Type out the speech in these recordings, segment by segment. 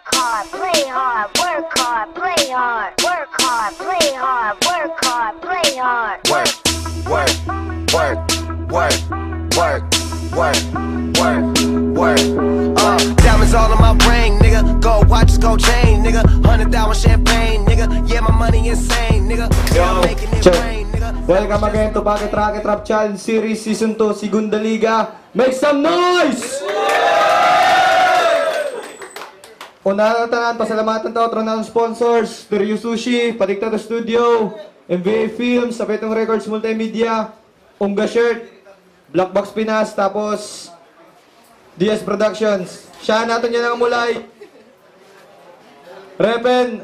work hard, play hard, work hard, play hard, work hard, play hard, work hard, play hard. Work, work, work, work, work, work, work, work. Diamonds all on my ring, nigga. Gold watches, gold chain, nigga. $100 champagne, nigga. Yeah, my money insane, nigga. Yeah, I'm making it rain, nigga. Welcome again to Bakit Rocket Rap Challenge Series Season 2, Segunda Liga. Make some noise! Una tanan, pasalamatan to outro ng sponsors, Teryo Sushi, Padiktato Studio, MVA Films, Sapetong Records Multimedia, Unga Shirt, Black Box Pinas, tapos DS Productions. Siya natin yan ang mulay. Repen,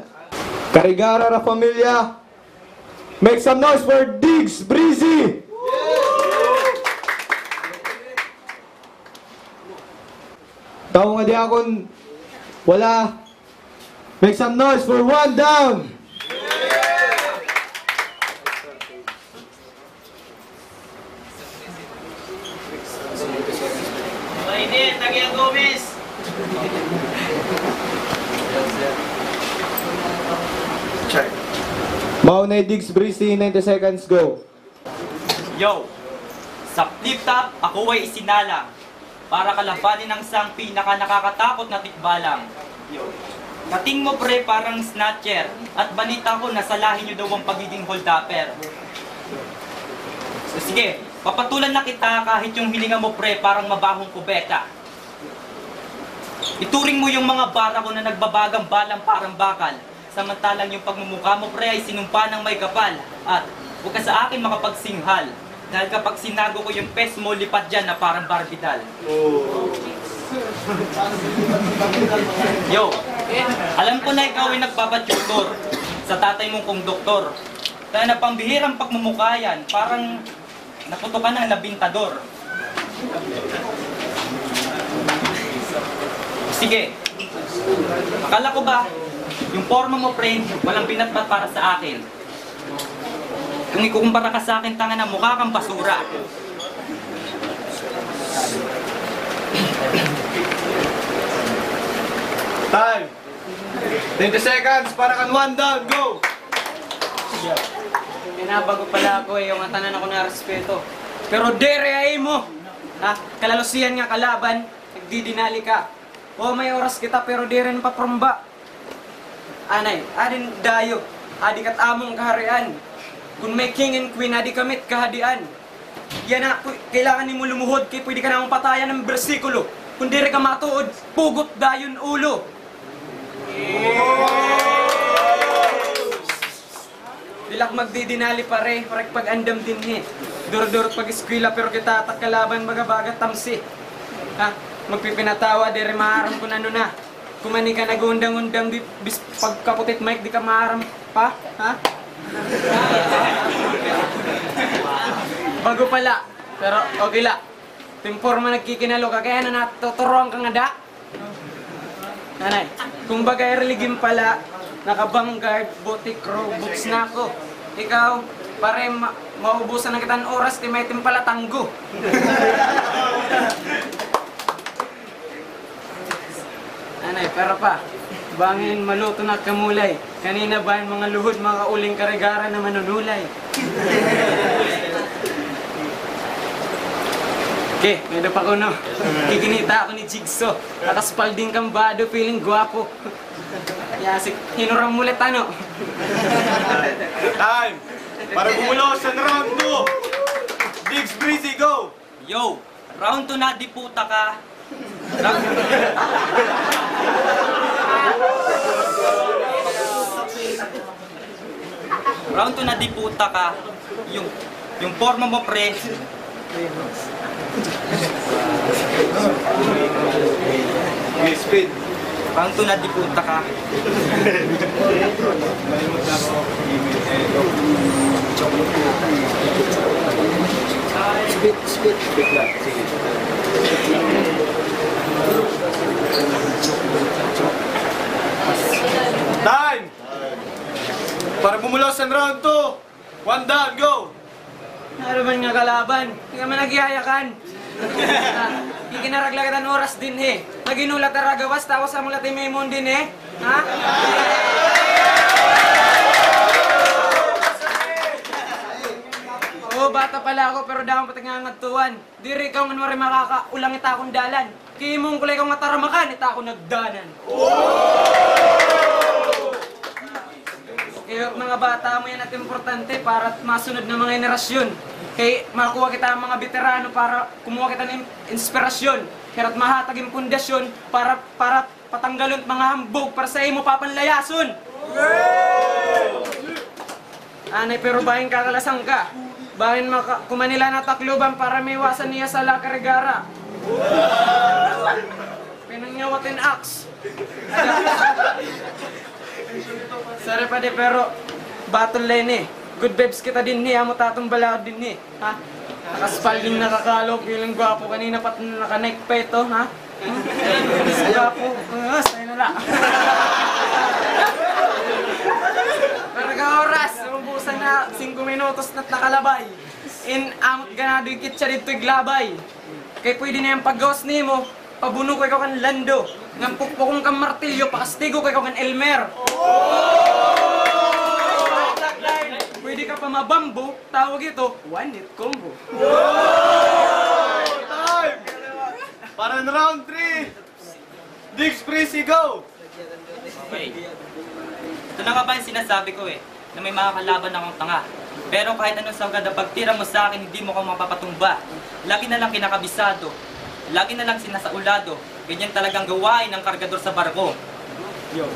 Karigara La Familia. Make some noise for Diggs Breezy! Tao nga di akong wala. Make some noise for One Down! Mainit, Tagiang Gomez! Maunay Diggs Breezy, 90 seconds, go. Yo! Sa flip-top, ako ay isinalang para kalabanin ang isang pinaka-nakakatakot na tikbalang. Yo! Kating mo pre parang snatcher at balita ko na salahin nyo daw ang pagiging hold-upper. So, sige, papatulan na kita kahit yung hininga mo pre parang mabahong kubeta. Ituring mo yung mga bara ko na nagbabagang balang parang bakal. Samantalang yung pagmumukha mo pre ay sinumpa ng may kapal. At huwag ka sa akin makapagsinghal. Dahil kapag sinago ko yung pes mo, lipat dyan na parang barbidal. Yo, alam ko na ikaw ay nagpapatutor sa tatay mong konduktor. Kaya na pambihirang pagmumukha yan, parang naputokan ng labintador. Sige, akala ko ba, yung forma mo, friend, walang binatbat para sa akin. Kung ikukumpara ka sa akin, tanga na mukha kang basura. Time! 20 seconds, para kang One Down, go! Binabago pala ako yung tanan ako na respeto. Pero dere ay mo! Ha? Kalalusiyan nga kalaban, nagdidinali ka. O may oras kita pero di rin paprumba. Anay, adin dayo, adi kat among kaharian. Kung may king and queen, adi kamit kahadian. Yan na, kailangan ni mo lumuhod, kaya pwede ka namang patayan ng bersikulo. Kung di rin ka matuod, pugot dayon ulo. Dilak magdidinali pare, parang pag-andam din he. Dur-dur pag-eskwila pero kita takalaban baga-baga tamsi. Ha? Magpipinatawa, di rin maaaram kung ano na. Kumani ka nag-undang-undang, di bis pagkaputit mic, di ka maaram pa, ha? Bago pala, pero okay la. Timporma nagkikinalo ka, kaya na natuturuan ka nga da. Nanay, kung bagay religim pala, naka-vanguard, boutique row, books na ako. Ikaw, pare maubusan na kita ng oras, timay-tim pala tanggo. Anay, pero pa, bangin maluto na kamulay. Kanina ba yung mga luhod, mga uling karigara na manunulay? Okay, may pa ko no. Kikinita ako ni Jigsaw. Nakaspalding kambado, feeling gwapo. Yasik, hinuram mulit ano. Time! Para bumulos sa round 2! Diggs Breezy, go! Yo, round 2 na, di puta ka. Round 2 na, di puta ka. Yung forma mo, pre. Speed. Round 2 na, di puta ka. Speed lang. Sige. Time! Para bumulos ang round 2! One down, go! Ano ba nga kalaban? Hindi ka man nagyayakan. Ikinaraglagan oras din he. Naginulat na ragawas, tawas sa mulat memon din he. Ha? Oo, bata pala ako pero daong patangangatuan. Diri ikaw nga makakaulang ita akong dalan. Kimong kulay kong mataramakan, ita ako nagdanan. Kaya mga bata mo yan at importante para masunod ng mga henerasyon. Kaya makakuha kita ang mga veterano para kumuha kita ng inspirasyon. Kaya at mahatag yung pundasyon para patanggalon mga hambog para sa imo papanlayason. Anay pero bahin kakalasang ka. Bahin kumanila na takluban para may iwasan niya sa lakarigara. Pinangyawatin axe. Sorry pa de pero battle line eh. Good vibes kita din eh, amo tatong balakad din eh. Ha? Nakaspalding nakakalo, feeling gwapo kanina pat naka-Nike pa ito, ha? Gwapo, sa'yo na lang. Karga oras, umubusan na 5 minutos na't nakalabay. In amot ganado yung kitsa dito iglabay. Kaya pwede na yung pag-gawas ni mo, pabuno ko ikaw kan Lando. Ngampukpukong kang martilyo, pakastigo ko ikaw kan Elmer. Pwede ka pa mabambo, tawag ito, one hit combo. Time! Para na round 3! Diggs, Prissy, go! Okay. Ito na nga ba yung sinasabi ko eh, na may mga kalaban akong tanga. Pero kahit anong sagad na pagtira mo sa akin, hindi mo ko mapapatumba. Lagi na lang kinakabisado, lagi na lang sinasaulado. Ganyan talagang gawain ng kargador sa barko. Yo.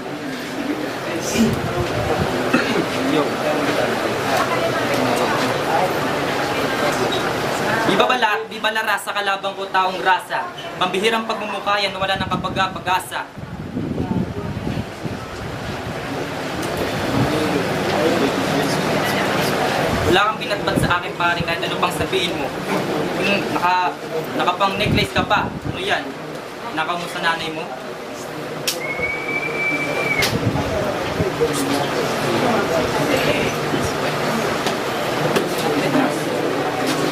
Yo. Di ba larasa kalabang ko taong rasa? Pambihirang pagmumukayan na wala ng kapag-pag-asa. Wala kang pinatbat sa akin pare kahit ano pang sabihin mo. Kung nakapang necklace ka pa, ano yan? Nakaw mo sa nanay mo?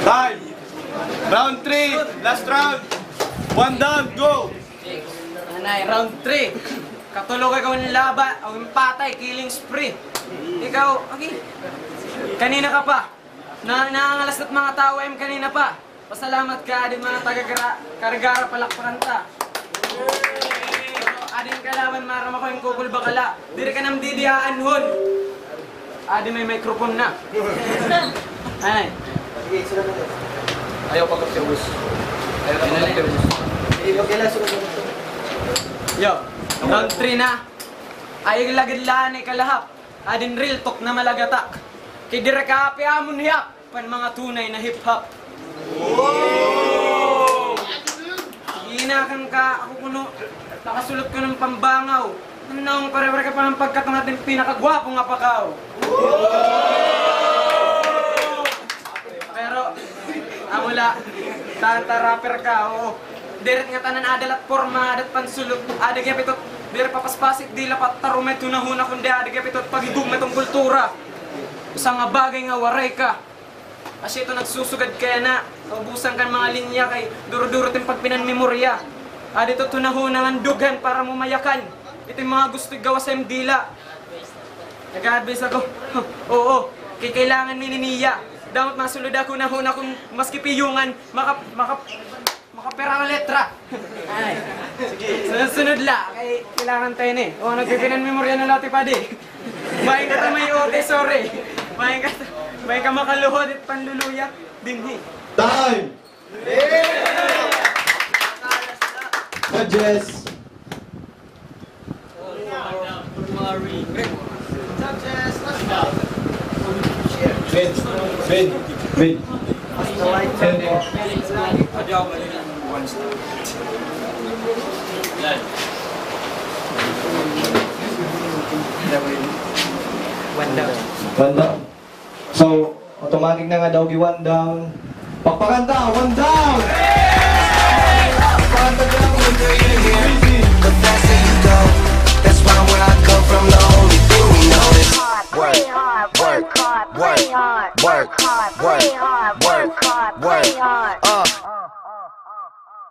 Time! Round 3, last round! 1 down, go! Anay, round 3. Katulog ikaw ng laba, o yung patay, killing spree. Ikaw, okay. Kanina ka pa. Nangangalas na't mga tao ay kanina pa. Pasalamat ka, adin mga taga-karagara palakpakan ta. Adin kalaban, maram ako yung kukul bakala. Diri ka nang didiyaan hon. Adin may microphone na. Anay. Ayaw pa kapsiyos. Ayaw pa kapsiyos. Yo, round 3 na. Ayaw lagidlaan ay kalahap. Adin real talk na malagatak. Kay dire ka api amon hiyap. Pan mga tunay na hip-hop. Ginakan ka ako kuno. Nakasulot ko ng pambangaw. Ano naong pare-pare ka pa ng pagkatong ating pinakagwapo nga pakaw. Pero, wala. Tanta rapper ka, oo. Deret nga tanan adalat forma, adat pansulot. Adag yapitot, deret papaspasit, di lapat tarumet, tunahuna kundi adag yapitot, pagigug metong kultura. Isang nga bagay nga waray ka. Kasi ito nagsusugad kaya na, kaubusan kan mga linya kay duro-duro ting pagpinan memorya. Dito tunahuna ng dughan para mumayakan. Ito yung mga gusto gawa sa dila. Nag-advise ako, oo, kailangan mininiya. Dapat masulod ako na huna kung maski piyungan, makapera ng letra. Ay, sige, sunod la, kay kailangan tayo na eh. O, nagpipinan memorya ng lati pa di. Bahin ka may ote, sorry. Bahin ka makaluhod at panluluya, dinhi. Time! Judges! Win. One down. So, automatic na nga daw gi one down. Pagpakanta, one down!